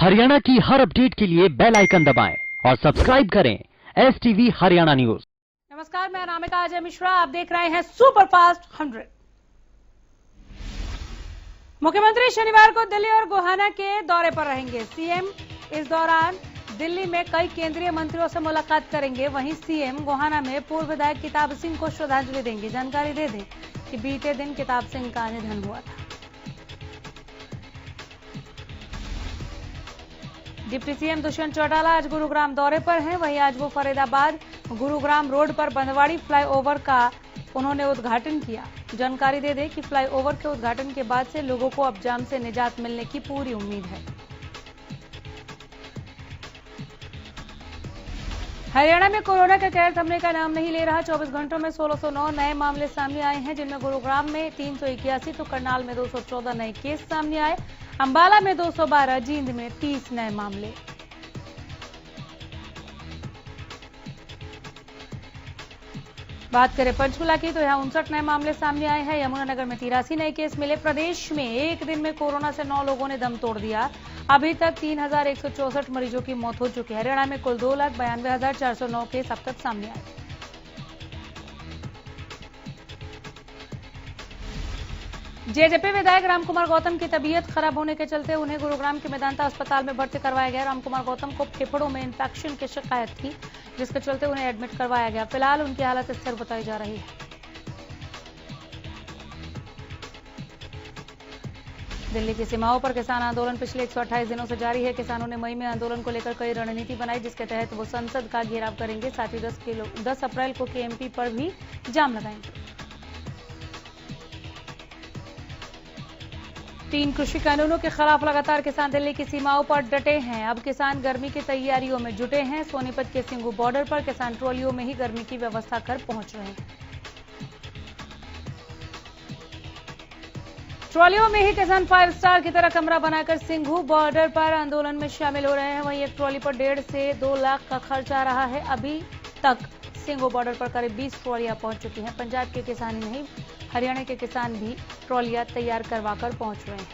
हरियाणा की हर अपडेट के लिए बेल आइकन दबाएं और सब्सक्राइब करें STV हरियाणा न्यूज। नमस्कार, मैं अनामिका अजय मिश्रा, आप देख रहे हैं सुपरफास्ट 100। मुख्यमंत्री शनिवार को दिल्ली और गोहाना के दौरे पर रहेंगे। सीएम इस दौरान दिल्ली में कई केंद्रीय मंत्रियों से मुलाकात करेंगे। वहीं सीएम गोहाना में पूर्व विधायक किताब सिंह को श्रद्धांजलि देंगे। जानकारी दे दें कि बीते दिन किताब सिंह का निधन हुआ था। डिप्टी सीएम दुष्यंत चौटाला आज गुरुग्राम दौरे पर हैं। वहीं आज वो फरीदाबाद गुरुग्राम रोड पर बंदवाड़ी फ्लाईओवर का उन्होंने उद्घाटन किया। जानकारी दे दें कि फ्लाईओवर के उद्घाटन के बाद से लोगों को अब जाम से निजात मिलने की पूरी उम्मीद है। हरियाणा में कोरोना का कहर थमने का नाम नहीं ले रहा। 24 घंटों में 1609 नए मामले सामने आए हैं, जिनमें गुरुग्राम में 381 तो करनाल में 214 नए केस सामने आए। अंबाला में 212, जींद में 30 नए मामले। बात करें पंचकुला की तो यहां 59 नए मामले सामने आए हैं। यमुनानगर में 83 नए केस मिले। प्रदेश में एक दिन में कोरोना से 9 लोगों ने दम तोड़ दिया। अभी तक 3164 मरीजों की मौत हो चुकी है। हरियाणा में कुल 2,92,409 केस अब तक सामने आए। जेजेपी विधायक रामकुमार गौतम की तबीयत खराब होने के चलते उन्हें गुरुग्राम के मेदांता अस्पताल में भर्ती करवाया गया। रामकुमार गौतम को फेफड़ों में इंफेक्शन की शिकायत थी, जिसके चलते उन्हें एडमिट करवाया गया। फिलहाल उनकी हालत स्थिर बताई जा रही है। दिल्ली की सीमाओं पर किसान आंदोलन पिछले 128 दिनों से जारी है। किसानों ने मई में आंदोलन को लेकर कई रणनीति बनाई, जिसके तहत वो संसद का घेराव करेंगे। साथ ही 10 अप्रैल को केएमपी पर भी जाम लगाएंगे। 3 कृषि कानूनों के खिलाफ लगातार किसान दिल्ली की सीमाओं पर डटे हैं। अब किसान गर्मी की तैयारियों में जुटे हैं। सोनीपत के सिंघू बॉर्डर पर किसान ट्रॉलियों में ही गर्मी की व्यवस्था कर पहुंच रहे हैं। ट्रॉलियों में ही किसान 5 स्टार की तरह कमरा बनाकर सिंघू बॉर्डर पर आंदोलन में शामिल हो रहे हैं। वहीं एक ट्रॉली पर 1.5 से 2 लाख का खर्च आ रहा है। अभी तक सिंघू बॉर्डर पर करीब 20 ट्रॉलियां पहुंच चुकी हैं। पंजाब के किसान ही नहीं, हरियाणा के किसान भी ट्रॉलियां तैयार करवाकर पहुंच रहे हैं।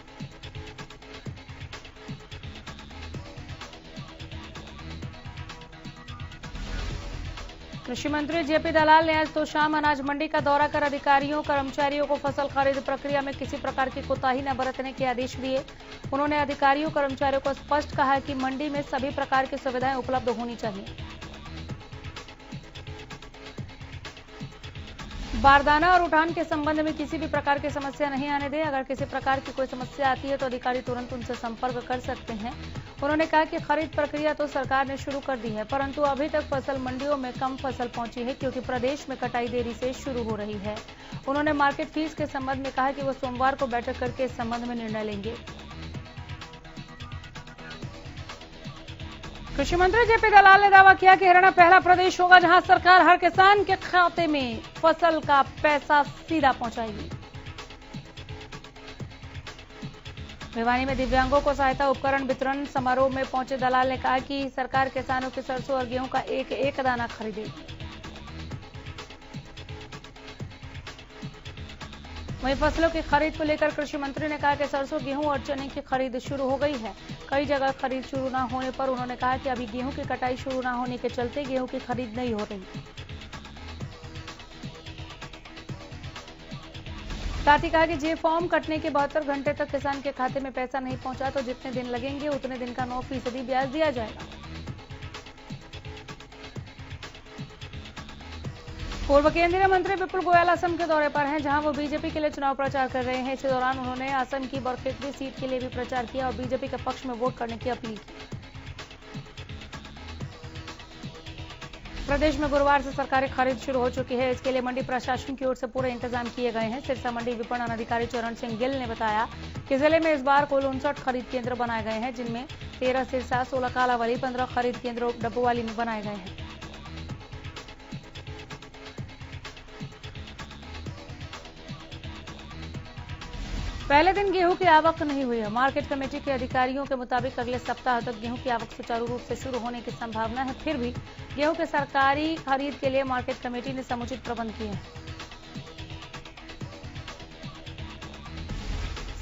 कृषि मंत्री जेपी दलाल ने आज तोशाम अनाज मंडी का दौरा कर अधिकारियों कर्मचारियों को फसल खरीद प्रक्रिया में किसी प्रकार की कोताही न बरतने के आदेश दिए। उन्होंने अधिकारियों कर्मचारियों को स्पष्ट कहा कि मंडी में सभी प्रकार की सुविधाएं उपलब्ध होनी चाहिए। बारदाना और उठान के संबंध में किसी भी प्रकार की समस्या नहीं आने दें। अगर किसी प्रकार की कोई समस्या आती है तो अधिकारी तुरंत उनसे संपर्क कर सकते हैं। उन्होंने कहा कि खरीद प्रक्रिया तो सरकार ने शुरू कर दी है, परंतु अभी तक फसल मंडियों में कम फसल पहुंची है, क्योंकि प्रदेश में कटाई देरी से शुरू हो रही है। उन्होंने मार्केट फीस के संबंध में कहा कि वो सोमवार को बैठक करके इस संबंध में निर्णय लेंगे। कृषि मंत्री जेपी दलाल ने दावा किया कि हरियाणा पहला प्रदेश होगा जहां सरकार हर किसान के खाते में फसल का पैसा सीधा पहुंचाएगी। भिवानी में दिव्यांगों को सहायता उपकरण वितरण समारोह में पहुंचे दलाल ने कहा कि सरकार किसानों की सरसों और गेहूं का एक एक दाना खरीदेगी। वहीं फसलों की खरीद को लेकर कृषि मंत्री ने कहा कि सरसों, गेहूं और चने की खरीद शुरू हो गई है। कई जगह खरीद शुरू न होने पर उन्होंने कहा कि अभी गेहूं की कटाई शुरू न होने के चलते गेहूं की खरीद नहीं हो रही। साथ ही कहा कि जे फॉर्म कटने के 72 घंटे तक किसान के खाते में पैसा नहीं पहुंचा तो जितने दिन लगेंगे उतने दिन का 9% ब्याज दिया जाएगा। पूर्व केंद्रीय मंत्री विपुल गोयल असम के दौरे पर हैं, जहां वो बीजेपी के लिए चुनाव प्रचार कर रहे हैं। इसी दौरान उन्होंने असम की बरखेतरी सीट के लिए भी प्रचार किया और बीजेपी के पक्ष में वोट करने की अपील की। प्रदेश में गुरुवार से सरकारी खरीद शुरू हो चुकी है। इसके लिए मंडी प्रशासन की ओर से पूरे इंतजाम किए गए हैं। सिरसा मंडी विपणन अधिकारी चरण सिंह गिल ने बताया कि जिले में इस बार कुल 59 खरीद केंद्र बनाए गए हैं, जिनमें 13 सिरसा, 16 कालावाली, 15 खरीद केंद्र डब्बोवाली में बनाए गए हैं। पहले दिन गेहूं की आवक नहीं हुई है। मार्केट कमेटी के अधिकारियों के मुताबिक अगले सप्ताह तक गेहूं की आवक सुचारू रूप से शुरू होने की संभावना है। फिर भी गेहूं के सरकारी खरीद के लिए मार्केट कमेटी ने समुचित प्रबंध किए हैं।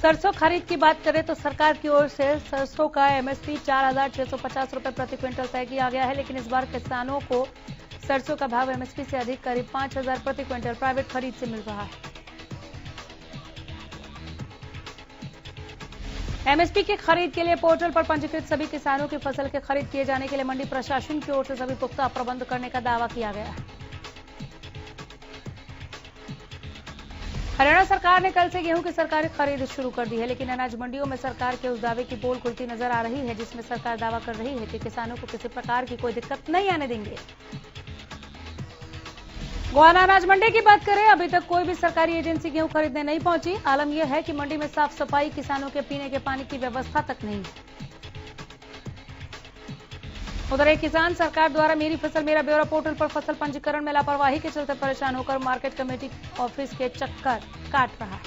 सरसों खरीद की बात करें तो सरकार की ओर से सरसों का एमएसपी 4,650 रुपए प्रति क्विंटल तय किया गया है, लेकिन इस बार किसानों को सरसों का भाव एमएसपी से अधिक करीब 5,000 प्रति क्विंटल प्राइवेट खरीद से मिल रहा है। एमएसपी की खरीद के लिए पोर्टल पर पंजीकृत सभी किसानों की फसल के खरीद किए जाने के लिए मंडी प्रशासन की ओर से सभी पुख्ता प्रबंध करने का दावा किया गया है। हरियाणा सरकार ने कल से गेहूं की सरकारी खरीद शुरू कर दी है, लेकिन अनाज मंडियों में सरकार के उस दावे की पोल खुलती नजर आ रही है, जिसमें सरकार दावा कर रही है कि किसानों को किसी प्रकार की कोई दिक्कत नहीं आने देंगे। गोहाना अनाज मंडी की बात करें, अभी तक कोई भी सरकारी एजेंसी गेहूं खरीदने नहीं पहुंची। आलम यह है कि मंडी में साफ सफाई, किसानों के पीने के पानी की व्यवस्था तक नहीं है। उधर एक किसान सरकार द्वारा मेरी फसल मेरा ब्यौरा पोर्टल पर फसल पंजीकरण में लापरवाही के चलते परेशान होकर मार्केट कमेटी ऑफिस के चक्कर काट रहा है।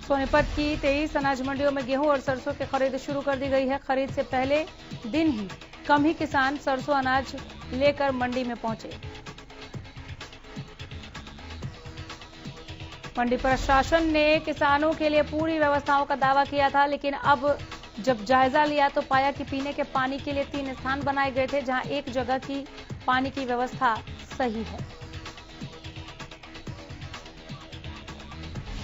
सोनीपत की 23 अनाज मंडियों में गेहूं और सरसों की खरीद शुरू कर दी गई है। खरीद से पहले दिन ही कम ही किसान सरसों अनाज लेकर मंडी में पहुंचे। मंडी प्रशासन ने किसानों के लिए पूरी व्यवस्थाओं का दावा किया था, लेकिन अब जब जायजा लिया तो पाया कि पीने के पानी के लिए 3 स्थान बनाए गए थे, जहां एक जगह की पानी की व्यवस्था सही है।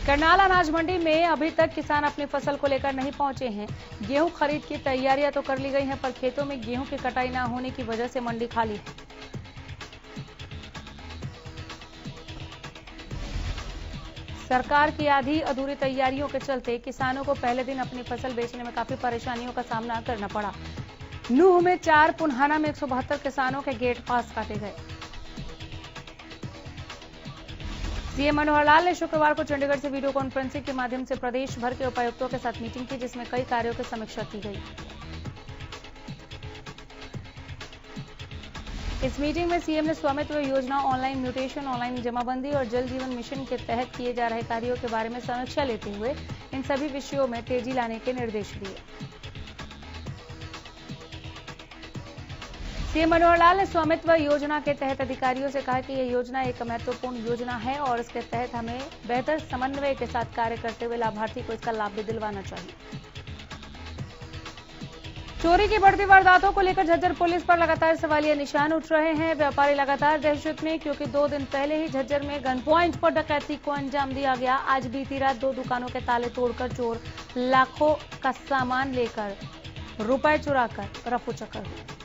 करनाल अनाज मंडी में अभी तक किसान अपनी फसल को लेकर नहीं पहुंचे हैं। गेहूं खरीद की तैयारियां तो कर ली गई हैं, पर खेतों में गेहूं की कटाई न होने की वजह से मंडी खाली है। सरकार की आधी अधूरी तैयारियों के चलते किसानों को पहले दिन अपनी फसल बेचने में काफी परेशानियों का सामना करना पड़ा। नूह में 4, पुन्हाना में 172 किसानों के गेट पास काटे गए। सीएम मनोहर लाल ने शुक्रवार को चंडीगढ़ से वीडियो कॉन्फ्रेंसिंग के माध्यम से प्रदेश भर के उपायुक्तों के साथ मीटिंग की, जिसमें कई कार्यों की समीक्षा की गई। इस मीटिंग में सीएम ने स्वामित्व योजना, ऑनलाइन म्यूटेशन, ऑनलाइन जमाबंदी और जल जीवन मिशन के तहत किए जा रहे कार्यों के बारे में समीक्षा लेते हुए इन सभी विषयों में तेजी लाने के निर्देश दिए। सीएम मनोहर लाल ने स्वामित्व योजना के तहत अधिकारियों से कहा कि यह योजना एक महत्वपूर्ण योजना है और इसके तहत हमें बेहतर समन्वय के साथ कार्य करते हुए लाभार्थी को इसका लाभ भी दिलवाना चाहिए। चोरी की बढ़ती वारदातों को लेकर झज्जर पुलिस पर लगातार सवालिया निशान उठ रहे हैं। व्यापारी लगातार दहशत में, क्योंकि 2 दिन पहले ही झज्जर में गन पॉइंट पर डकैती को अंजाम दिया गया। आज बीती रात 2 दुकानों के ताले तोड़कर चोर लाखों का सामान लेकर रुपए चुराकर रफू चक्कर हुए।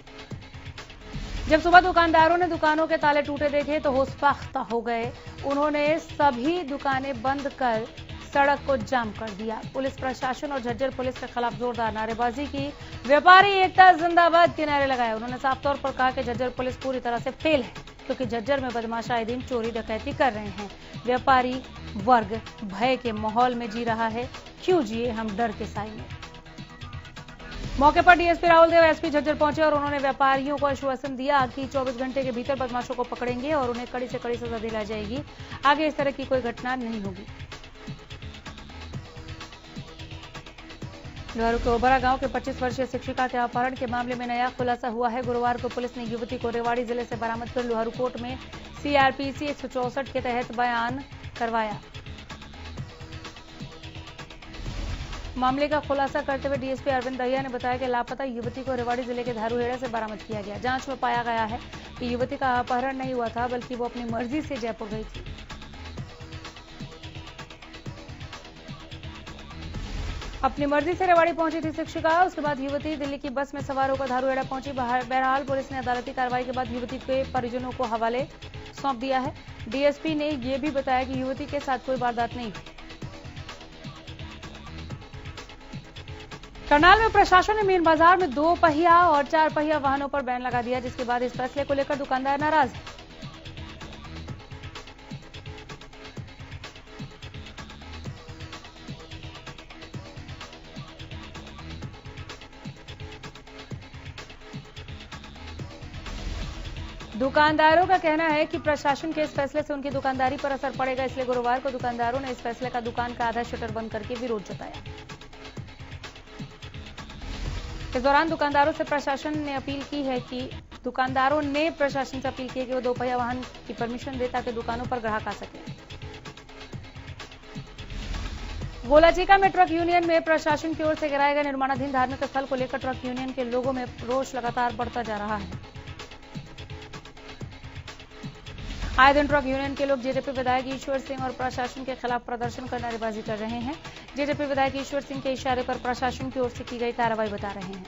जब सुबह दुकानदारों ने दुकानों के ताले टूटे देखे तो होशफाख्ता हो गए। उन्होंने सभी दुकानें बंद कर सड़क को जाम कर दिया। पुलिस प्रशासन और झज्जर पुलिस के खिलाफ जोरदार नारेबाजी की। व्यापारी एकता जिंदाबाद के नारे लगाए। उन्होंने साफ तौर पर कहा कि झज्जर पुलिस पूरी तरह से फेल है, क्योंकि झज्जर में बदमाश आए दिन चोरी डकैती कर रहे हैं। व्यापारी वर्ग भय के माहौल में जी रहा है, क्यों जिए हम डर के साए में। मौके पर डीएसपी राहुल देव एसपी झज्जर पहुंचे और उन्होंने व्यापारियों को आश्वासन दिया कि 24 घंटे के भीतर बदमाशों को पकड़ेंगे और उन्हें कड़ी से कड़ी सजा दिलाई जाएगी। आगे इस तरह की कोई घटना नहीं होगी। लोहारू के ओबरा गांव के 25 वर्षीय शिक्षिका के अपहरण के मामले में नया खुलासा हुआ है। गुरुवार को पुलिस ने युवती को रेवाड़ी जिले से बरामद कर लोहारू कोर्ट में सीआरपीसी 164 के तहत बयान करवाया। मामले का खुलासा करते हुए डीएसपी अरविंद दहिया ने बताया कि लापता युवती को रेवाड़ी जिले के धारूहेड़ा से बरामद किया गया। जांच में पाया गया है कि युवती का अपहरण नहीं हुआ था, बल्कि वो अपनी मर्जी से जयपुर गई थी। अपनी मर्जी से रेवाड़ी पहुंची थी शिक्षिका। उसके बाद युवती दिल्ली की बस में सवार होकर धारूहेड़ा पहुंची। बहरहाल पुलिस ने अदालती कार्रवाई के बाद युवती के परिजनों को हवाले सौंप दिया है। डीएसपी ने यह भी बताया कि युवती के साथ कोई वारदात नहीं हुई। करनाल में प्रशासन ने मेन बाजार में 2 पहिया और 4 पहिया वाहनों पर बैन लगा दिया, जिसके बाद इस फैसले को लेकर दुकानदार नाराज हैं। दुकानदारों का कहना है कि प्रशासन के इस फैसले से उनकी दुकानदारी पर असर पड़ेगा, इसलिए गुरुवार को दुकानदारों ने इस फैसले का दुकान का आधा शटर बंद करके विरोध जताया। इस दौरान दुकानदारों से प्रशासन ने अपील की है कि दुकानदारों ने प्रशासन से अपील की है कि वो 2 पहिया वाहन की परमिशन दे ताकि दुकानों पर ग्राहक आ सके। गोलाचिका में ट्रक यूनियन में प्रशासन की ओर से गिराए गए निर्माणाधीन धार्मिक स्थल को लेकर ट्रक यूनियन के लोगों में रोष लगातार बढ़ता जा रहा है। आए दिन ट्रक यूनियन के लोग जेजेपी विधायक ईश्वर सिंह और प्रशासन के खिलाफ प्रदर्शन कर नारेबाजी कर रहे हैं। जेजेपी विधायक ईश्वर सिंह के इशारे पर प्रशासन की ओर से की गई कार्रवाई बता रहे हैं।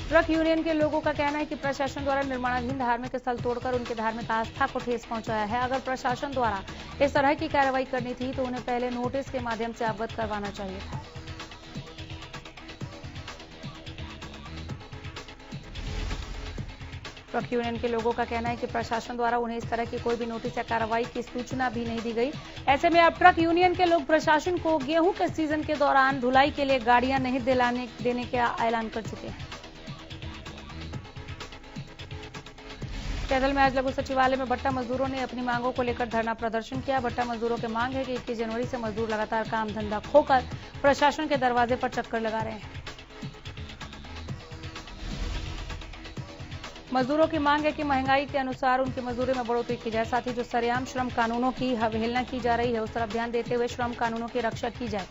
ट्रक यूनियन के लोगों का कहना है कि प्रशासन द्वारा निर्माणाधीन धार्मिक स्थल तोड़कर उनकी धार्मिक आस्था को ठेस पहुंचाया है। अगर प्रशासन द्वारा इस तरह की कार्रवाई करनी थी तो उन्हें पहले नोटिस के माध्यम से अवगत करवाना चाहिए था। ट्रक यूनियन के लोगों का कहना है कि प्रशासन द्वारा उन्हें इस तरह की कोई भी नोटिस या कार्रवाई की सूचना भी नहीं दी गई। ऐसे में अब ट्रक यूनियन के लोग प्रशासन को गेहूं के सीजन के दौरान ढुलाई के लिए गाड़ियां नहीं देने का ऐलान कर चुके हैं। कैथल में आज लघु सचिवालय में भट्टा मजदूरों ने अपनी मांगों को लेकर धरना प्रदर्शन किया। भट्टा मजदूरों की मांग है कि 21 जनवरी से मजदूर लगातार काम धंधा खोकर प्रशासन के दरवाजे पर चक्कर लगा रहे हैं। मजदूरों की मांग है कि महंगाई के अनुसार उनकी मजदूरी में बढ़ोतरी की जाए, साथ ही जो सरेआम श्रम कानूनों की अवहेलना की जा रही है उस तरफ ध्यान देते हुए श्रम कानूनों की रक्षा की जाए।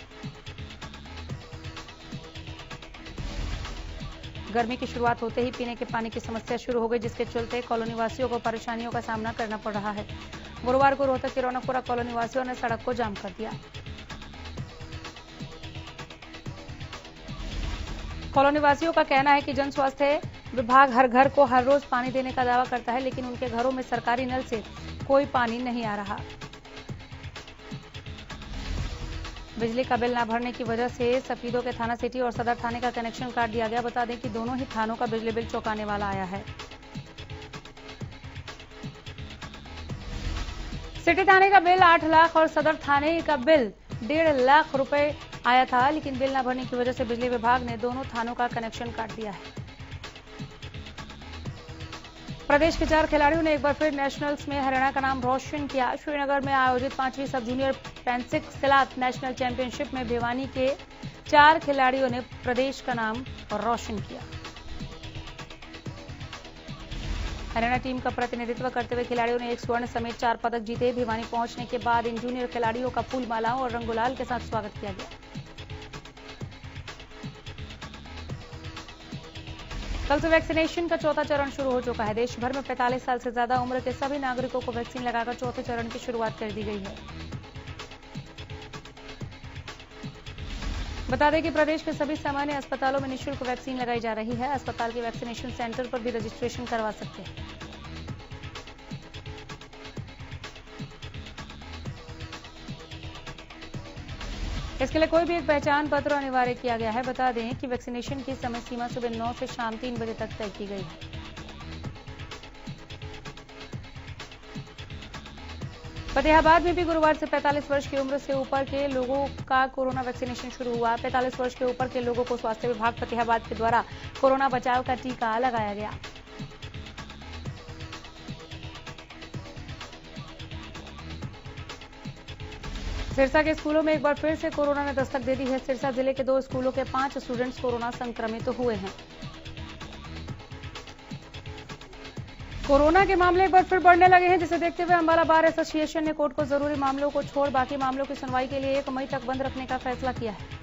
गर्मी की शुरुआत होते ही पीने के पानी की समस्या शुरू हो गई, जिसके चलते कॉलोनी वासियों को परेशानियों का सामना करना पड़ रहा है। गुरुवार को रोहतक के रौनकपुरा कॉलोनी वासियों ने सड़क को जाम कर दिया। कॉलोनी वासियों का कहना है कि जन स्वास्थ्य विभाग हर घर को हर रोज पानी देने का दावा करता है, लेकिन उनके घरों में सरकारी नल से कोई पानी नहीं आ रहा। बिजली का बिल न भरने की वजह से सफीदों के थाना सिटी और सदर थाने का कनेक्शन काट दिया गया। बता दें कि दोनों ही थानों का बिजली बिल चौंकाने वाला आया है। सिटी थाने का बिल 8 लाख और सदर थाने का बिल 1.5 लाख रुपए आया था, लेकिन बिल न भरने की वजह से बिजली विभाग ने दोनों थानों का कनेक्शन काट दिया है। प्रदेश के 4 खिलाड़ियों ने एक बार फिर नेशनल्स में हरियाणा का नाम रोशन किया। श्रीनगर में आयोजित 5वीं सब जूनियर पेंसिक सिलात नेशनल चैंपियनशिप में भिवानी के 4 खिलाड़ियों ने प्रदेश का नाम रोशन किया। हरियाणा टीम का प्रतिनिधित्व करते हुए खिलाड़ियों ने 1 स्वर्ण समेत 4 पदक जीते। भिवानी पहुंचने के बाद इन जूनियर खिलाड़ियों का फूल मालाओं और रंग गुलाल के साथ स्वागत किया गया। कल से वैक्सीनेशन का चौथा चरण शुरू हो चुका है। देश भर में 45 साल से ज्यादा उम्र के सभी नागरिकों को वैक्सीन लगाकर चौथे चरण की शुरुआत कर दी गई है। बता दें कि प्रदेश के सभी सामान्य अस्पतालों में निःशुल्क वैक्सीन लगाई जा रही है। अस्पताल के वैक्सीनेशन सेंटर पर भी रजिस्ट्रेशन करवा सकते हैं। इसके लिए कोई भी एक पहचान पत्र अनिवार्य किया गया है। बता दें कि वैक्सीनेशन की समय सीमा सुबह 9 से शाम 3 बजे तक तय की गई है। फतेहाबाद में भी गुरुवार से 45 वर्ष की उम्र से ऊपर के लोगों का कोरोना वैक्सीनेशन शुरू हुआ। 45 वर्ष के ऊपर के लोगों को स्वास्थ्य विभाग फतेहाबाद के द्वारा कोरोना बचाव का टीका लगाया गया। सिरसा के स्कूलों में एक बार फिर से कोरोना ने दस्तक दे दी है। सिरसा जिले के 2 स्कूलों के 5 स्टूडेंट्स कोरोना संक्रमित हुए हैं। कोरोना के मामले एक बार फिर बढ़ने लगे हैं, जिसे देखते हुए अंबाला बार एसोसिएशन ने कोर्ट को जरूरी मामलों को छोड़ बाकी मामलों की सुनवाई के लिए 1 मई तक बंद रखने का फैसला किया है।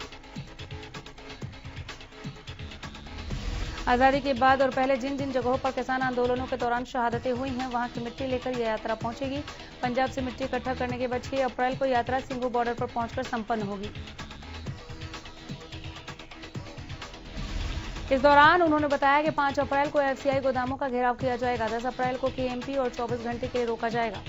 आजादी के बाद और पहले जिन जिन जगहों पर किसान आंदोलनों के दौरान शहादतें हुई हैं, वहां की मिट्टी लेकर यह यात्रा पहुंचेगी। पंजाब से मिट्टी इकट्ठा करने के बाद 6 अप्रैल को यात्रा सिंघू बॉर्डर पर पहुंचकर संपन्न होगी। इस दौरान उन्होंने बताया कि 5 अप्रैल को एफसीआई गोदामों का घेराव किया जाएगा। 10 अप्रैल को केएमपी और 24 घंटे के लिए रोका जाएगा।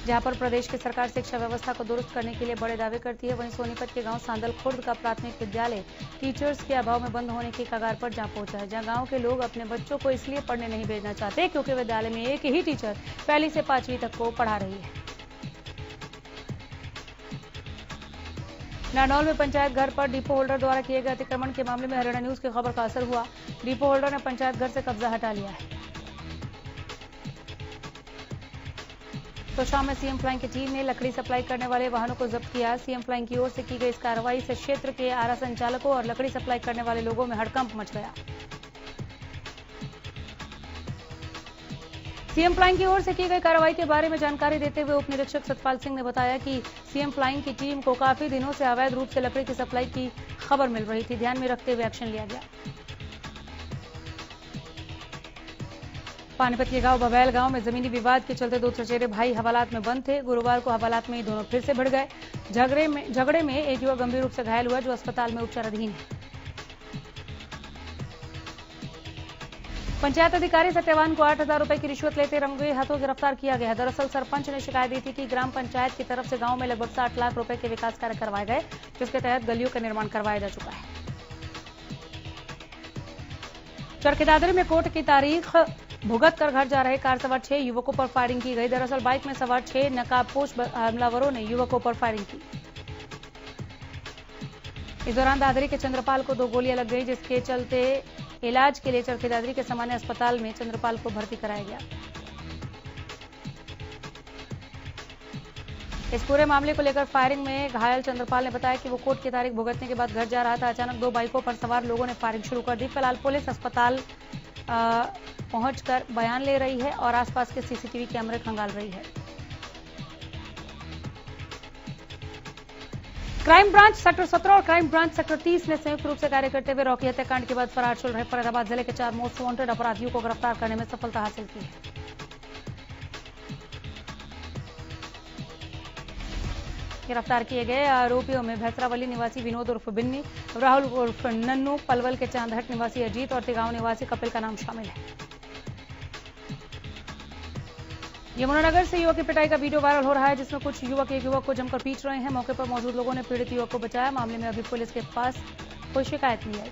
जहां पर प्रदेश की सरकार शिक्षा व्यवस्था को दुरुस्त करने के लिए बड़े दावे करती है, वहीं सोनीपत के गांव सांदल खुर्द का प्राथमिक विद्यालय टीचर्स के अभाव में बंद होने की कगार पर जा पहुंचा है। जहां गांव के लोग अपने बच्चों को इसलिए पढ़ने नहीं भेजना चाहते क्योंकि विद्यालय में एक ही टीचर 1 से 5वीं तक को पढ़ा रही है। नारनौल में पंचायत घर पर डिपो होल्डर द्वारा किए गए अतिक्रमण के मामले में हरियाणा न्यूज की खबर का असर हुआ। डिपो होल्डर ने पंचायत घर से कब्जा हटा लिया है। तो शाम में सीएम फ्लाइंग की टीम ने लकड़ी सप्लाई करने वाले वाहनों को जब्त किया। सीएम फ्लाइंग की ओर से की गई इस कार्रवाई से क्षेत्र के आरा संचालकों और लकड़ी सप्लाई करने वाले लोगों में हड़कंप मच गया। सीएम फ्लाइंग की ओर से की गई कार्रवाई के बारे में जानकारी देते हुए उप निरीक्षक सतपाल सिंह ने बताया कि सीएम फ्लाइंग की टीम को काफी दिनों से अवैध रूप से लकड़ी की सप्लाई की खबर मिल रही थी। ध्यान में रखते हुए एक्शन लिया गया। पानीपत के गांव बबैल गांव में जमीनी विवाद के चलते दो चचेरे भाई हवालात में बंद थे। गुरुवार को हवालात में ही दोनों फिर से भिड़ गए। झगड़े में एक युवक गंभीर रूप से घायल हुआ जो अस्पताल में उपचाराधीन है। पंचायत अधिकारी सत्यवान को 8,000 रुपए की रिश्वत लेते रंगे हाथों गिरफ्तार किया गया है। दरअसल सरपंच ने शिकायत दी थी कि ग्राम पंचायत की तरफ से गांव में लगभग 60 लाख रुपए के विकास कार्य करवाए गए, जिसके तहत गलियों का निर्माण करवाया जा चुका है। चरखी दादरी में कोर्ट की तारीख भुगत कर घर जा रहे कार सवार 6 युवकों पर फायरिंग की गई। दरअसल बाइक में सवार 6 नकाबपोश हमलावरों ने युवकों पर फायरिंग की। इस दौरान दादरी के चंद्रपाल को 2 गोलियां लग गई, जिसके चलते इलाज के लिए चरखी दादरी के सामान्य अस्पताल में चंद्रपाल को भर्ती कराया गया। इस पूरे मामले को लेकर फायरिंग में घायल चंद्रपाल ने बताया कि वो कोर्ट की तारीख भुगतने के बाद घर जा रहा था। अचानक 2 बाइकों पर सवार लोगों ने फायरिंग शुरू कर दी। फिलहाल पुलिस अस्पताल पहुंचकर बयान ले रही है और आसपास के सीसीटीवी कैमरे खंगाल रही है। क्राइम ब्रांच सेक्टर 17 और क्राइम ब्रांच सेक्टर 30 ने संयुक्त रूप से कार्य करते हुए रॉकी हत्याकांड के बाद फरार चल रहे फरीदाबाद जिले के 4 मोस्ट वांटेड अपराधियों को गिरफ्तार करने में सफलता हासिल की है। गिरफ्तार किए गए आरोपियों में भैसरावली निवासी विनोद उर्फ बिन्नी, राहुल उर्फ नन्नू, पलवल के चांदहट निवासी अजीत और तिगांव निवासी कपिल का नाम शामिल है। यमुनानगर से युवक की पिटाई का वीडियो वायरल हो रहा है, जिसमें कुछ युवक एक युवक को जमकर पीट रहे हैं। मौके पर मौजूद लोगों ने पीड़ित युवक को बचाया। मामले में अभी पुलिस के पास कोई शिकायत नहीं आई।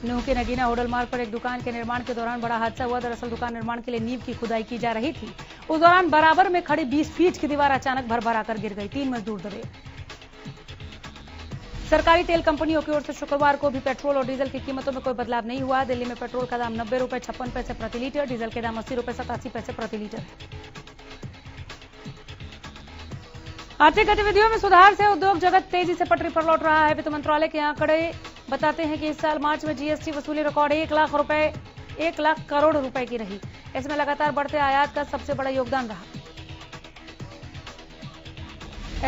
नूह के नगीना होडल मार्ग पर एक दुकान के निर्माण के दौरान बड़ा हादसा हुआ। दरअसल दुकान निर्माण के लिए नींव की खुदाई की जा रही थी। उस दौरान बराबर में खड़ी 20 फीट की दीवार अचानक भरभरा कर गिर गई। 3 मजदूर दबे। सरकारी तेल कंपनियों की ओर से शुक्रवार को भी पेट्रोल और डीजल की कीमतों में कोई बदलाव नहीं हुआ। दिल्ली में पेट्रोल का दाम 90 रुपए 56 पैसे प्रति लीटर, डीजल के दाम 80 रुपए 87 पैसे प्रति लीटर है। आर्थिक गतिविधियों में सुधार से उद्योग जगत तेजी से पटरी पर लौट रहा है। वित्त मंत्रालय के आंकड़े बताते हैं कि इस साल मार्च में जीएसटी वसूली रिकॉर्ड 1 लाख करोड़ रुपए की रही। इसमें लगातार बढ़ते आयात का सबसे बड़ा योगदान रहा।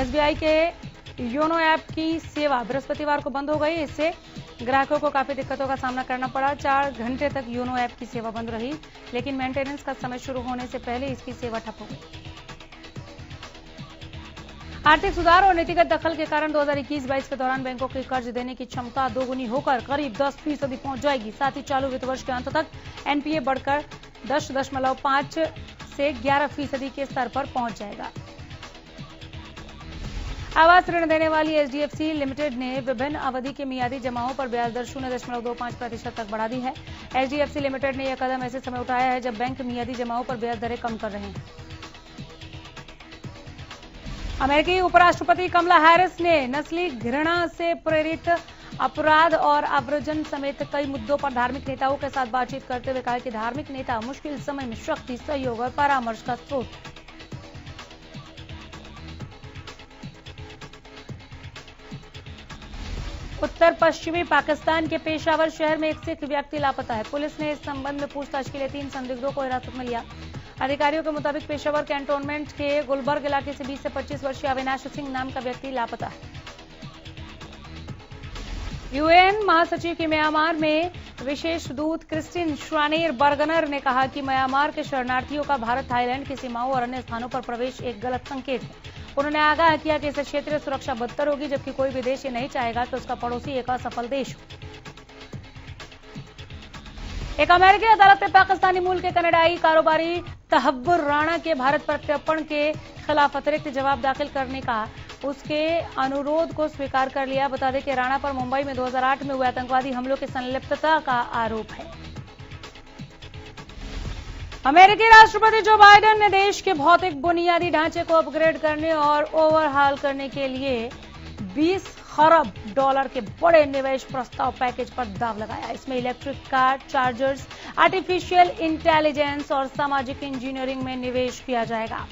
एसबीआई के योनो ऐप की सेवा बृहस्पतिवार को बंद हो गई। इससे ग्राहकों को काफी दिक्कतों का सामना करना पड़ा। 4 घंटे तक योनो ऐप की सेवा बंद रही, लेकिन मेंटेनेंस का समय शुरू होने से पहले इसकी सेवा ठप हो गई। आर्थिक सुधार और नीतिगत दखल के कारण 2021-22 के दौरान बैंकों की कर्ज देने की क्षमता दोगुनी होकर करीब 10% पहुंच जाएगी। साथ ही चालू वित्त वर्ष के अंत तक एनपीए बढ़कर 10.5 से 11% के स्तर पर पहुंच जाएगा। आवास ऋण देने वाली एचडीएफसी लिमिटेड ने विभिन्न अवधि के मियादी जमाओं पर ब्याज दर 0.25% तक बढ़ा दी है। एचडीएफसी लिमिटेड ने यह कदम ऐसे समय उठाया है जब बैंक मियादी जमाओं पर ब्याज दरें कम कर रहे हैं। अमेरिकी उपराष्ट्रपति कमला हैरिस ने नस्ली घृणा से प्रेरित अपराध और आव्रजन समेत कई मुद्दों पर धार्मिक नेताओं के साथ बातचीत करते हुए कहा कि धार्मिक नेता मुश्किल समय में शक्ति, सहयोग और परामर्श का स्रोत है। उत्तर पश्चिमी पाकिस्तान के पेशावर शहर में एक सिख व्यक्ति लापता है। पुलिस ने इस संबंध में पूछताछ के लिए 3 संदिग्धों को हिरासत में लिया। अधिकारियों के मुताबिक पेशावर कैंटोनमेंट के गुलबर्ग इलाके से 20 से 25 वर्षीय अविनाश सिंह नाम का व्यक्ति लापता है। यूएन महासचिव की म्यांमार में विशेष दूत क्रिस्टिन श्रानेर बर्गनर ने कहा कि म्यांमार के शरणार्थियों का भारत थाईलैंड की सीमाओं और अन्य स्थानों पर प्रवेश एक गलत संकेत है। उन्होंने आगाह किया कि इससे क्षेत्रीय सुरक्षा बदतर होगी, जबकि कोई भी देश ये नहीं चाहेगा कि उसका पड़ोसी एक असफल देश हो। एक अमेरिकी अदालत ने पाकिस्तानी मूल के कनाडाई कारोबारी तहव्वुर राणा के भारत प्रत्यर्पण के खिलाफ अतिरिक्त जवाब दाखिल करने का उसके अनुरोध को स्वीकार कर लिया। बता दें कि राणा पर मुंबई में 2008 में हुए आतंकवादी हमलों की संलिप्तता का आरोप है। अमेरिकी राष्ट्रपति जो बाइडेन ने देश के भौतिक बुनियादी ढांचे को अपग्रेड करने और ओवरहाल करने के लिए 20 खरब डॉलर के बड़े निवेश प्रस्ताव पैकेज पर दाव लगाया। इसमें electric car, chargers, artificial intelligence और सामाजिक इंजीनियरिंग में निवेश किया जाएगा।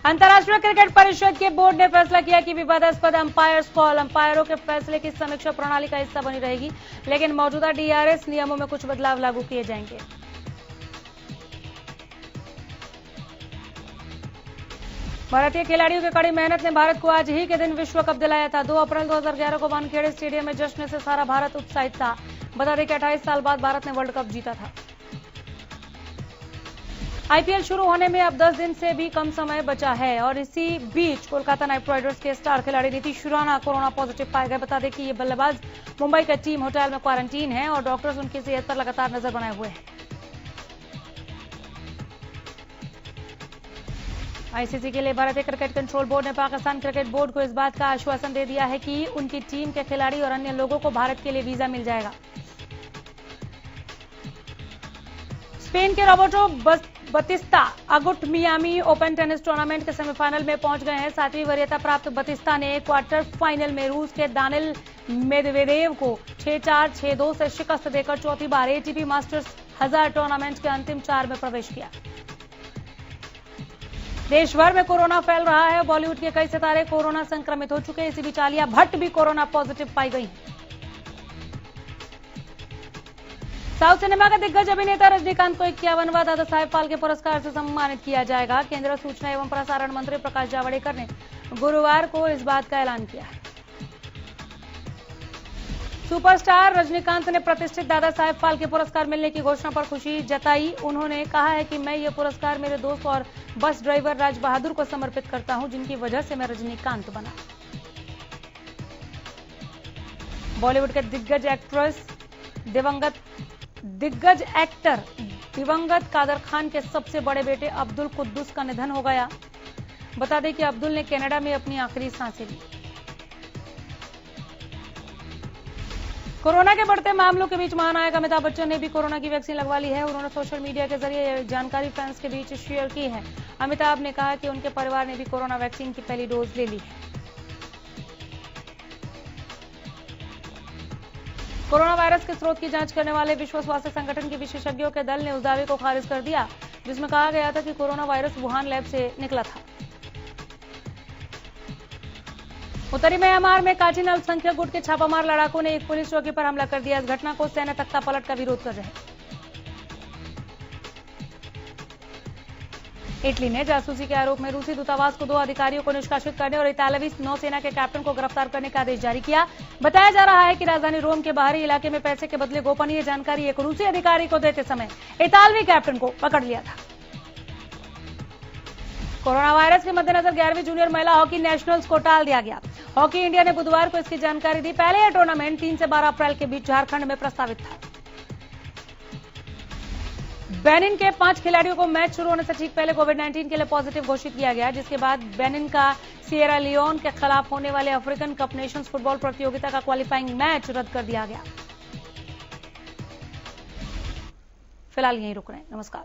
अंतर्राष्ट्रीय क्रिकेट परिषद के बोर्ड ने फैसला किया कि विवादास्पद अंपायर्स कॉल अंपायरों के फैसले की समीक्षा प्रणाली का हिस्सा बनी रहेगी, लेकिन मौजूदा डीआरएस नियमों में कुछ बदलाव लागू किए जाएंगे। भारतीय खिलाड़ियों की कड़ी मेहनत ने भारत को आज ही के दिन विश्व कप दिलाया था। 2 अप्रैल 2011 को वानखेड़े स्टेडियम में जश्न से सारा भारत उत्साहित था। बता दें कि 28 साल बाद भारत ने वर्ल्ड कप जीता था। आईपीएल शुरू होने में अब 10 दिन से भी कम समय बचा है और इसी बीच कोलकाता नाइट राइडर्स के स्टार खिलाड़ी नीतीश राणा कोरोना पॉजिटिव पाए गए। बता दें कि ये बल्लेबाज मुंबई के टीम होटल में क्वारंटीन है और डॉक्टर्स उनकी सेहत पर लगातार नजर बनाए हुए हैं। आईसीसी के लिए भारतीय क्रिकेट कंट्रोल बोर्ड ने पाकिस्तान क्रिकेट बोर्ड को इस बात का आश्वासन दे दिया है कि उनकी टीम के खिलाड़ी और अन्य लोगों को भारत के लिए वीजा मिल जाएगा। स्पेन के Roberto Bautista Agut Miami Open tennis tournament के सेमीफाइनल में पहुंच गए हैं। 7वीं वरीयता प्राप्त बतिस्ता ने क्वार्टर फाइनल में रूस के दानिल मेदवेदेव को 6-4, 6-2 से शिकस्त देकर चौथी बार एटीपी मास्टर्स 1000 टूर्नामेंट के अंतिम 4 में प्रवेश किया। देश भर में कोरोना फैल रहा है। बॉलीवुड के कई सितारे कोरोना संक्रमित हो चुके हैं। इसी बीच आलिया भट्ट भी कोरोना पॉजिटिव पाई गई। साउथ सिनेमा का दिग्गज अभिनेता रजनीकांत को 51वां दादा साहेब फाल्के पुरस्कार से सम्मानित किया जाएगा। केंद्रीय सूचना एवं प्रसारण मंत्री प्रकाश जावड़ेकर ने गुरुवार को इस बात का ऐलान किया है। सुपरस्टार रजनीकांत ने प्रतिष्ठित दादा साहेब फाल्के पुरस्कार मिलने की घोषणा पर खुशी जताई। उन्होंने कहा है कि मैं ये पुरस्कार मेरे दोस्त और बस ड्राइवर राज बहादुर को समर्पित करता हूं, जिनकी वजह से मैं रजनीकांत बना। बॉलीवुड के दिग्गज एक्टर दिवंगत कादर खान के सबसे बड़े बेटे अब्दुल कुद्दूस का निधन हो गया। बता दें कि अब्दुल ने कनाडा में अपनी आखिरी सांसें ली। कोरोना के बढ़ते मामलों के बीच महानायक अमिताभ बच्चन ने भी कोरोना की वैक्सीन लगवा ली है। उन्होंने सोशल मीडिया के जरिए यह जानकारी फैंस के बीच शेयर की है। अमिताभ ने कहा कि उनके परिवार ने भी कोरोना वैक्सीन की पहली डोज ले ली है। कोरोना वायरस के स्रोत की जांच करने वाले विश्व स्वास्थ्य संगठन के विशेषज्ञों के दल ने उस दावे को खारिज कर दिया जिसमें कहा गया था कि कोरोना वायरस वुहान लैब से निकला था। उत्तरी म्यांमार में काचिन अल्पसंख्यक गुट के छापामार लड़ाकों ने एक पुलिस चौकी पर हमला कर दिया। इस घटना को सैन्य तख्ता पलट का विरोध कर रहे हैं। इटली ने जासूसी के आरोप में रूसी दूतावास को 2 अधिकारियों को निष्कासित करने और इतालवी नौसेना के कैप्टन को गिरफ्तार करने का आदेश जारी किया। बताया जा रहा है कि राजधानी रोम के बाहरी इलाके में पैसे के बदले गोपनीय जानकारी एक रूसी अधिकारी को देते समय इतालवी कैप्टन को पकड़ लिया था। कोरोना वायरस के मद्देनजर 11वीं जूनियर महिला हॉकी नेशनल्स को टाल दिया गया। हॉकी इंडिया ने बुधवार को इसकी जानकारी दी। पहले यह टूर्नामेंट 3 से 12 अप्रैल के बीच झारखंड में प्रस्तावित था। बेनिन के 5 खिलाड़ियों को मैच शुरू होने से ठीक पहले कोविड-19 के लिए पॉजिटिव घोषित किया गया, जिसके बाद बेनिन का सिएरा लियोन के खिलाफ होने वाले अफ्रीकन कप नेशंस फुटबॉल प्रतियोगिता का क्वालिफाइंग मैच रद्द कर दिया गया। फिलहाल यहीं रुक रहे हैं। नमस्कार।